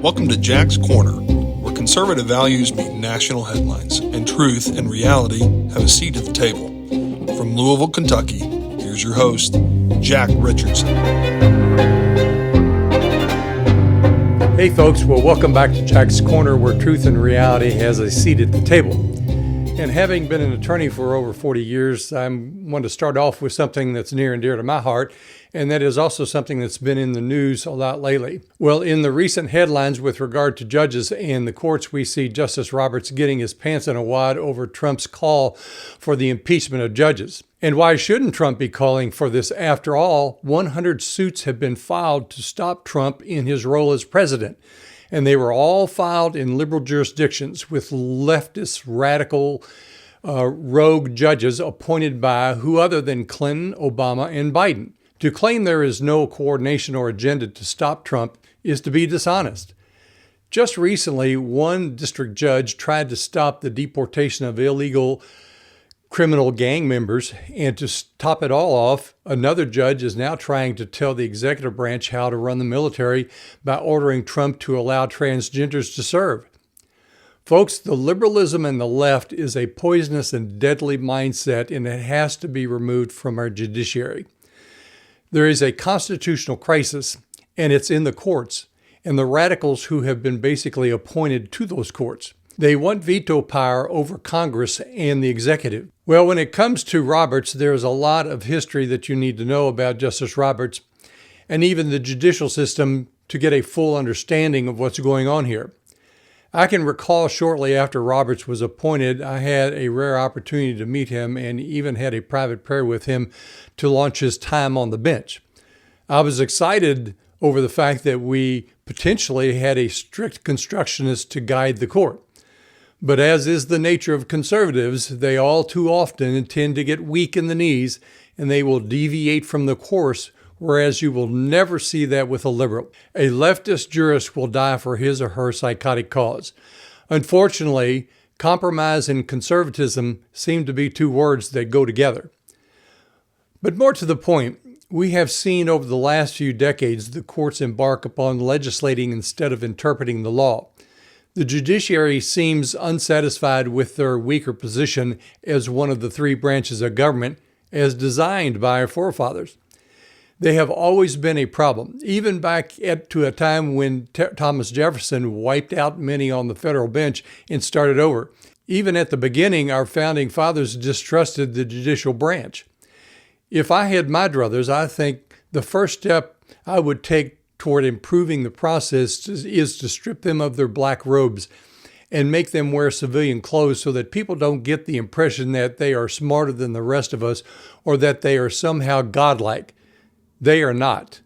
Welcome to Jack's Corner, where conservative values meet national headlines, and truth and reality have a seat at the table. From Louisville, Kentucky, here's your host, Jack Richardson. Hey folks, well welcome back to Jack's Corner, where truth and reality has a seat at the table. And having been an attorney for over 40 years, I want to start off with something that's near and dear to my heart, and that is also something that's been in the news a lot lately. Well, in the recent headlines with regard to judges and the courts, we see Justice Roberts getting his pants in a wad over Trump's call for the impeachment of judges. And why shouldn't Trump be calling for this? After all, 100 suits have been filed to stop Trump in his role as president. And they were all filed in liberal jurisdictions with leftist, radical, rogue judges appointed by who other than Clinton, Obama, and Biden. To claim there is no coordination or agenda to stop Trump is to be dishonest. Just recently, one district judge tried to stop the deportation of illegal criminal gang members, and to top it all off, another judge is now trying to tell the executive branch how to run the military by ordering Trump to allow transgenders to serve. Folks, the liberalism and the left is a poisonous and deadly mindset, and it has to be removed from our judiciary. There is a constitutional crisis, and it's in the courts, and the radicals who have been basically appointed to those courts. They want veto power over Congress and the executive. Well, when it comes to Roberts, there's a lot of history that you need to know about Justice Roberts and even the judicial system to get a full understanding of what's going on here. I can recall shortly after Roberts was appointed, I had a rare opportunity to meet him and even had a private prayer with him to launch his time on the bench. I was excited over the fact that we potentially had a strict constructionist to guide the court. But as is the nature of conservatives, they all too often tend to get weak in the knees and they will deviate from the course, whereas you will never see that with a liberal. A leftist jurist will die for his or her psychotic cause. Unfortunately, compromise and conservatism seem to be two words that go together. But more to the point, we have seen over the last few decades the courts embark upon legislating instead of interpreting the law. The judiciary seems unsatisfied with their weaker position as one of the three branches of government as designed by our forefathers. They have always been a problem, even back to a time when Thomas Jefferson wiped out many on the federal bench and started over. Even at the beginning, our founding fathers distrusted the judicial branch. If I had my druthers, I think the first step I would take toward improving the process is to strip them of their black robes and make them wear civilian clothes so that people don't get the impression that they are smarter than the rest of us or that they are somehow godlike. They are not.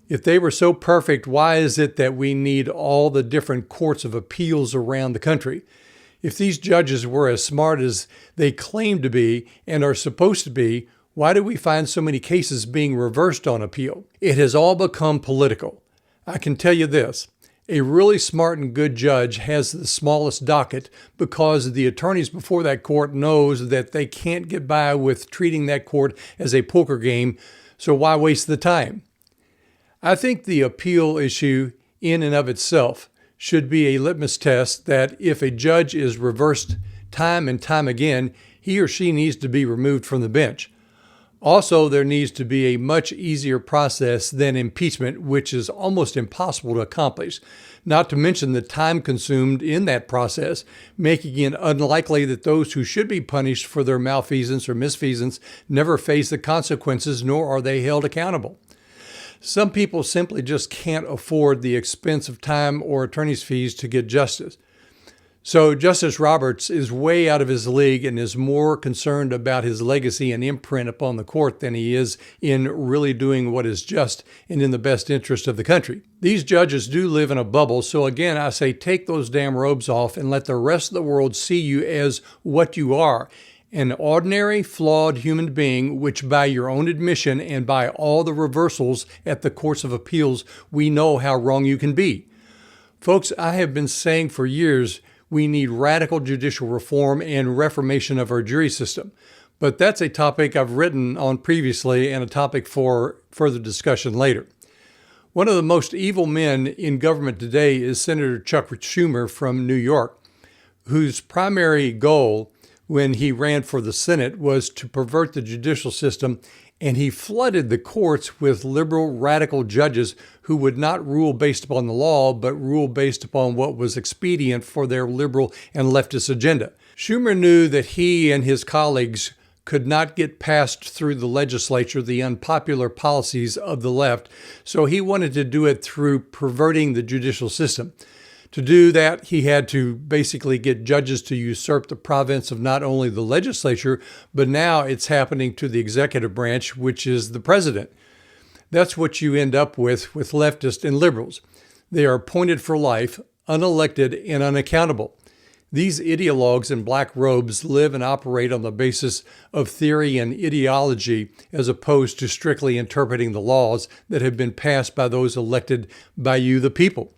If they were so perfect, why is it that we need all the different courts of appeals around the country? If these judges were as smart as they claim to be and are supposed to be, why do we find so many cases being reversed on appeal? It has all become political. I can tell you this, a really smart and good judge has the smallest docket because the attorneys before that court knows that they can't get by with treating that court as a poker game, so why waste the time? I think the appeal issue in and of itself should be a litmus test that if a judge is reversed time and time again, he or she needs to be removed from the bench. Also, there needs to be a much easier process than impeachment, which is almost impossible to accomplish, not to mention the time consumed in that process, making it unlikely that those who should be punished for their malfeasance or misfeasance never face the consequences, nor are they held accountable. Some people simply just can't afford the expense of time or attorney's fees to get justice. So Justice Roberts is way out of his league and is more concerned about his legacy and imprint upon the court than he is in really doing what is just and in the best interest of the country. These judges do live in a bubble, so again, I say take those damn robes off and let the rest of the world see you as what you are, an ordinary, flawed human being, which by your own admission and by all the reversals at the courts of appeals, we know how wrong you can be. Folks, I have been saying for years, we need radical judicial reform and reformation of our jury system. But that's a topic I've written on previously and a topic for further discussion later. One of the most evil men in government today is Senator Chuck Schumer from New York, whose primary goal when he ran for the Senate was to pervert the judicial system, and he flooded the courts with liberal radical judges who would not rule based upon the law, but rule based upon what was expedient for their liberal and leftist agenda. Schumer knew that he and his colleagues could not get passed through the legislature the unpopular policies of the left, so he wanted to do it through perverting the judicial system. To do that, he had to basically get judges to usurp the province of not only the legislature, but now it's happening to the executive branch, which is the president. That's what you end up with leftists and liberals. They are appointed for life, unelected, and unaccountable. These ideologues in black robes live and operate on the basis of theory and ideology as opposed to strictly interpreting the laws that have been passed by those elected by you, the people.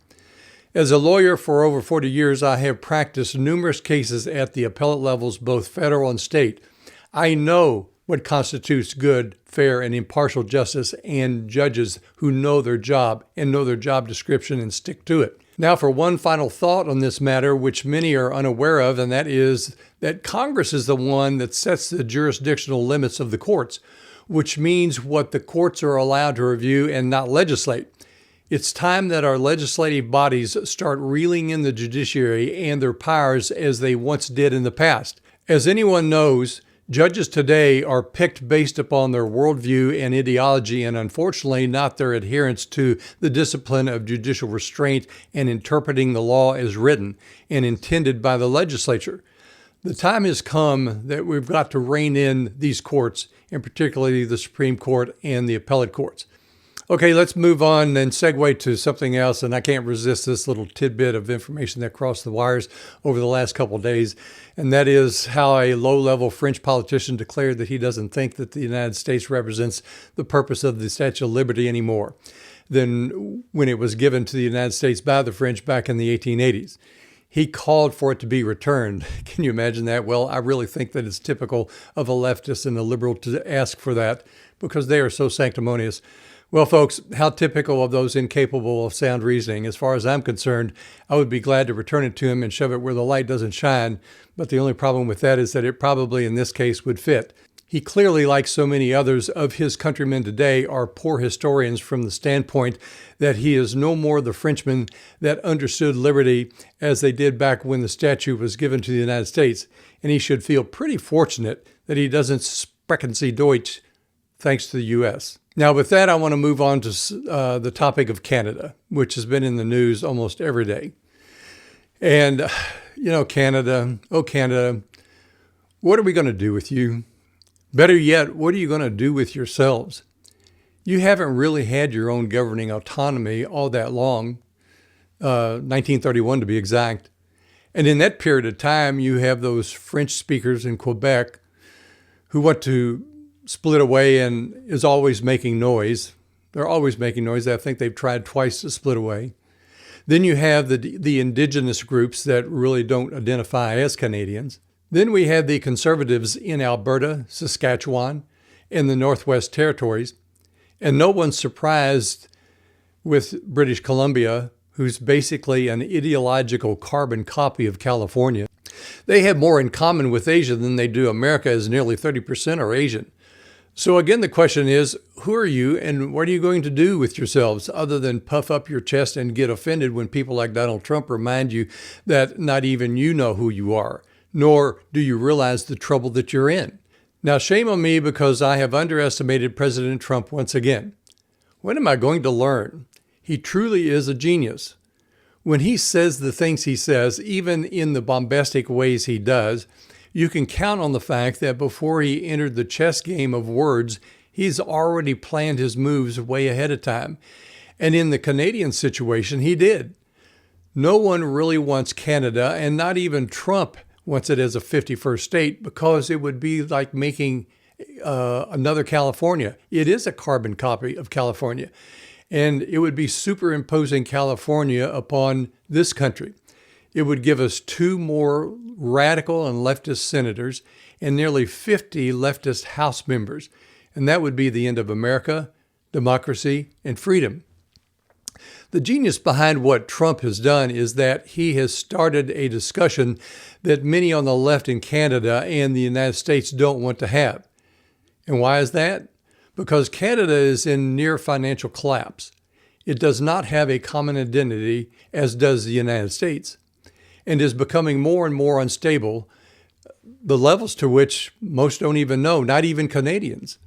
As a lawyer for over 40 years, I have practiced numerous cases at the appellate levels, both federal and state. I know what constitutes good, fair, and impartial justice and judges who know their job and know their job description and stick to it. Now for one final thought on this matter, which many are unaware of, and that is that Congress is the one that sets the jurisdictional limits of the courts, which means what the courts are allowed to review and not legislate. It's time that our legislative bodies start reeling in the judiciary and their powers as they once did in the past. As anyone knows, judges today are picked based upon their worldview and ideology, and unfortunately not their adherence to the discipline of judicial restraint and interpreting the law as written and intended by the legislature. The time has come that we've got to rein in these courts, and particularly the Supreme Court and the appellate courts. Okay, let's move on and segue to something else, and I can't resist this little tidbit of information that crossed the wires over the last couple of days, and that is how a low-level French politician declared that he doesn't think that the United States represents the purpose of the Statue of Liberty anymore than when it was given to the United States by the French back in the 1880s. He called for it to be returned. Can you imagine that? Well, I really think that it's typical of a leftist and a liberal to ask for that because they are so sanctimonious. Well, folks, how typical of those incapable of sound reasoning. As far as I'm concerned, I would be glad to return it to him and shove it where the light doesn't shine. But the only problem with that is that it probably, in this case, would fit. He clearly, like so many others of his countrymen today, are poor historians from the standpoint that he is no more the Frenchman that understood liberty as they did back when the statue was given to the United States. And he should feel pretty fortunate that he doesn't sprechen Sie Deutsch thanks to the U.S. Now, with that, I want to move on to the topic of Canada, which has been in the news almost every day. And, Canada, what are we going to do with you? Better yet, what are you going to do with yourselves? You haven't really had your own governing autonomy all that long, 1931 to be exact. And in that period of time, you have those French speakers in Quebec who want to split away and is always making noise. They're always making noise. I think they've tried twice to split away. Then you have the indigenous groups that really don't identify as Canadians. Then we have the conservatives in Alberta, Saskatchewan, and the Northwest Territories. And no one's surprised with British Columbia, who's basically an ideological carbon copy of California. They have more in common with Asia than they do America, as nearly 30% are Asian. So again, the question is, who are you and what are you going to do with yourselves other than puff up your chest and get offended when people like Donald Trump remind you that not even you know who you are, nor do you realize the trouble that you're in? Now, shame on me because I have underestimated President Trump once again. When am I going to learn? He truly is a genius. When he says the things he says, even in the bombastic ways he does, you can count on the fact that before he entered the chess game of words, he's already planned his moves way ahead of time. And in the Canadian situation, he did. No one really wants Canada, and not even Trump wants it as a 51st state, because it would be like making another California. It is a carbon copy of California. And it would be superimposing California upon this country. It would give us 2 more radical and leftist senators, and nearly 50 leftist House members. And that would be the end of America, democracy, and freedom. The genius behind what Trump has done is that he has started a discussion that many on the left in Canada and the United States don't want to have. And why is that? Because Canada is in near financial collapse. It does not have a common identity, as does the United States, and is becoming more and more unstable, the levels to which most don't even know, not even Canadians.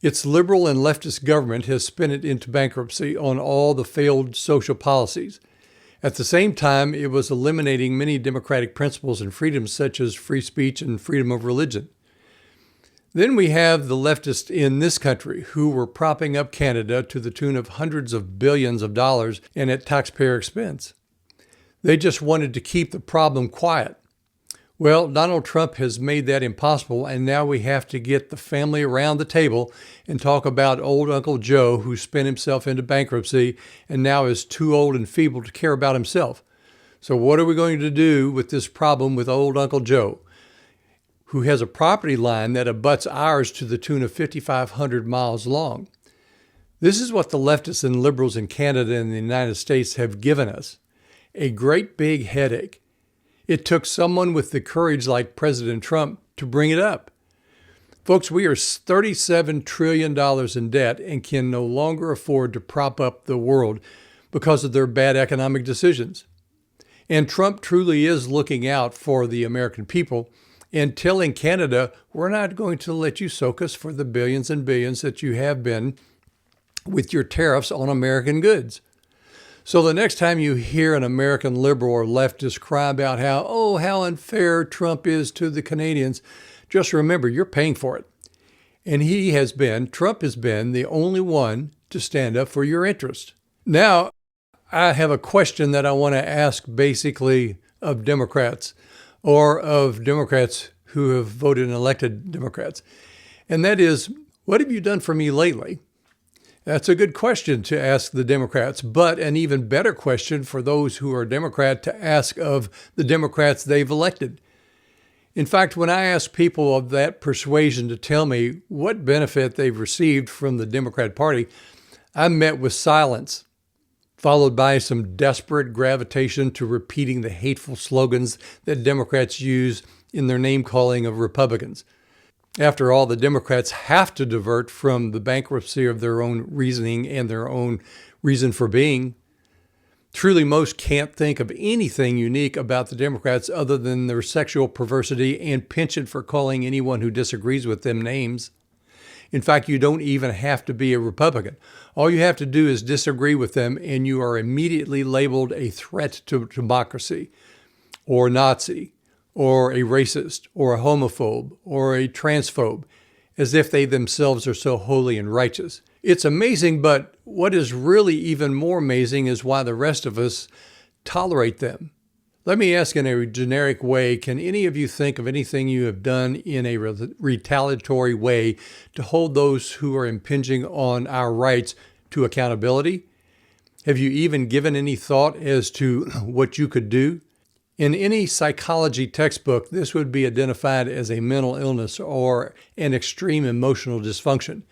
Its liberal and leftist government has spun it into bankruptcy on all the failed social policies. At the same time, it was eliminating many democratic principles and freedoms such as free speech and freedom of religion. Then we have the leftists in this country who were propping up Canada to the tune of hundreds of billions of dollars and at taxpayer expense. They just wanted to keep the problem quiet. Well, Donald Trump has made that impossible, and now we have to get the family around the table and talk about old Uncle Joe, who spent himself into bankruptcy and now is too old and feeble to care about himself. So what are we going to do with this problem with old Uncle Joe, who has a property line that abuts ours to the tune of 5,500 miles long? This is what the leftists and liberals in Canada and the United States have given us, a great big headache. It took someone with the courage like President Trump to bring it up. Folks, we are $37 trillion in debt and can no longer afford to prop up the world because of their bad economic decisions. And Trump truly is looking out for the American people and telling Canada, we're not going to let you soak us for the billions and billions that you have been with your tariffs on American goods. So the next time you hear an American liberal or leftist cry about how unfair Trump is to the Canadians, just remember you're paying for it. And Trump has been the only one to stand up for your interest. Now, I have a question that I want to ask basically of Democrats or of Democrats who have voted and elected Democrats. And that is, what have you done for me lately? That's a good question to ask the Democrats, but an even better question for those who are Democrat to ask of the Democrats they've elected. In fact, when I ask people of that persuasion to tell me what benefit they've received from the Democrat Party, I'm met with silence, followed by some desperate gravitation to repeating the hateful slogans that Democrats use in their name-calling of Republicans. After all, the Democrats have to divert from the bankruptcy of their own reasoning and their own reason for being. Truly, most can't think of anything unique about the Democrats other than their sexual perversity and penchant for calling anyone who disagrees with them names. In fact, you don't even have to be a Republican. All you have to do is disagree with them, and you are immediately labeled a threat to democracy, or Nazi, or a racist, or a homophobe, or a transphobe, as if they themselves are so holy and righteous. It's amazing, but what is really even more amazing is why the rest of us tolerate them. Let me ask in a generic way, can any of you think of anything you have done in a retaliatory way to hold those who are impinging on our rights to accountability? Have you even given any thought as to what you could do? In any psychology textbook, this would be identified as a mental illness or an extreme emotional dysfunction.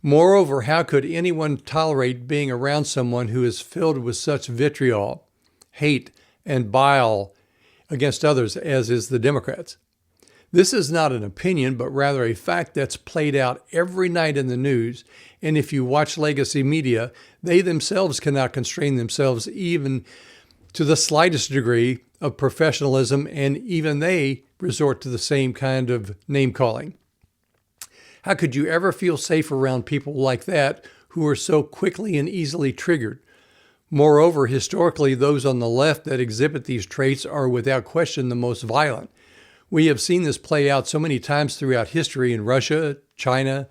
Moreover, how could anyone tolerate being around someone who is filled with such vitriol, hate, and bile against others as is the Democrats? This is not an opinion, but rather a fact that's played out every night in the news. And if you watch legacy media, they themselves cannot constrain themselves even to the slightest degree of professionalism, and even they resort to the same kind of name-calling. How could you ever feel safe around people like that who are so quickly and easily triggered? Moreover, historically, those on the left that exhibit these traits are without question the most violent. We have seen this play out so many times throughout history in Russia, China,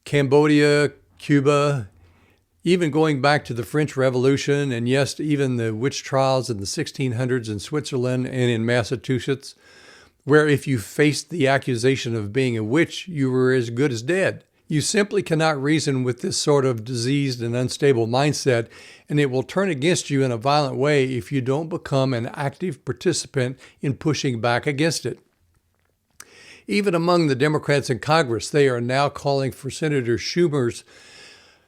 Cambodia, Cuba, even going back to the French Revolution, and yes, even the witch trials in the 1600s in Switzerland and in Massachusetts, where if you faced the accusation of being a witch, you were as good as dead. You simply cannot reason with this sort of diseased and unstable mindset, and it will turn against you in a violent way if you don't become an active participant in pushing back against it. Even among the Democrats in Congress, they are now calling for Senator Schumer's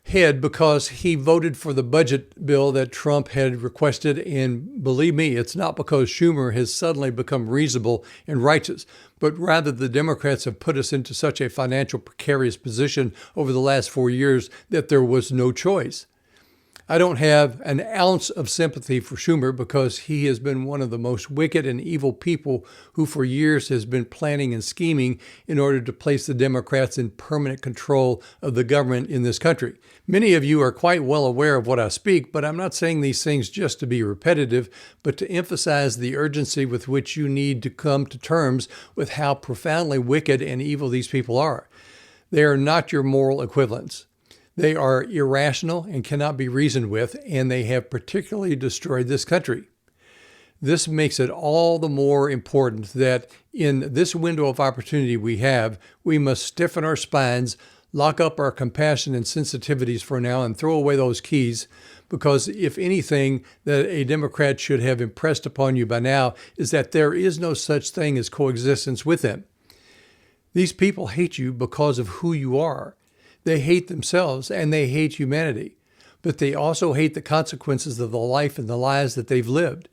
head because he voted for the budget bill that Trump had requested. And believe me, it's not because Schumer has suddenly become reasonable and righteous, but rather the Democrats have put us into such a financial precarious position over the last 4 years that there was no choice. I don't have an ounce of sympathy for Schumer because he has been one of the most wicked and evil people who for years has been planning and scheming in order to place the Democrats in permanent control of the government in this country. Many of you are quite well aware of what I speak, but I'm not saying these things just to be repetitive, but to emphasize the urgency with which you need to come to terms with how profoundly wicked and evil these people are. They are not your moral equivalents. They are irrational and cannot be reasoned with, and they have particularly destroyed this country. This makes it all the more important that in this window of opportunity we have, we must stiffen our spines, lock up our compassion and sensitivities for now, and throw away those keys, because if anything that a Democrat should have impressed upon you by now is that there is no such thing as coexistence with them. These people hate you because of who you are. They hate themselves and they hate humanity, but they also hate the consequences of the life and the lives that they've lived.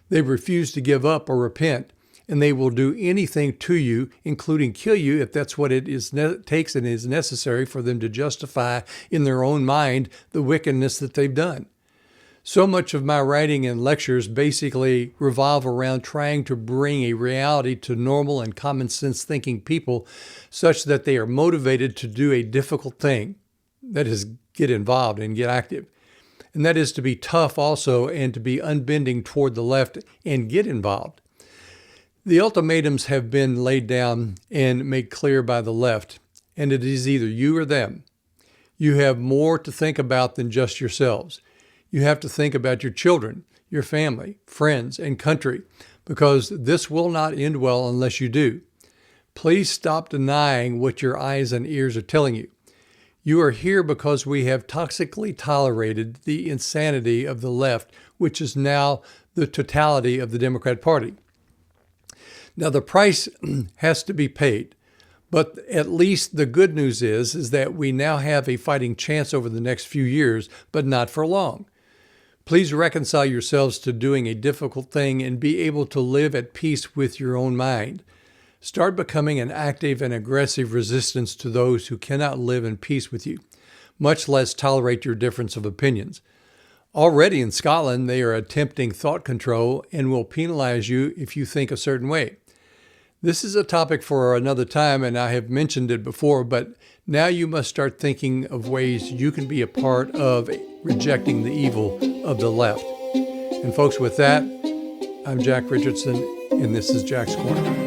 They refuse to give up or repent, and they will do anything to you, including kill you if that's what it takes and is necessary for them to justify in their own mind the wickedness that they've done. So much of my writing and lectures basically revolve around trying to bring a reality to normal and common sense thinking people such that they are motivated to do a difficult thing. That is, get involved and get active. And that is to be tough also and to be unbending toward the left and get involved. The ultimatums have been laid down and made clear by the left, and it is either you or them. You have more to think about than just yourselves. You have to think about your children, your family, friends, and country, because this will not end well unless you do. Please stop denying what your eyes and ears are telling you. You are here because we have toxically tolerated the insanity of the left, which is now the totality of the Democrat Party. Now, the price has to be paid, but at least the good news is that we now have a fighting chance over the next few years, but not for long. Please reconcile yourselves to doing a difficult thing and be able to live at peace with your own mind. Start becoming an active and aggressive resistance to those who cannot live in peace with you, much less tolerate your difference of opinions. Already in Scotland, they are attempting thought control and will penalize you if you think a certain way. This is a topic for another time, and I have mentioned it before, but now you must start thinking of ways you can be a part of rejecting the evil of the left. And folks, with that, I'm Jack Richardson, and this is Jack's Corner.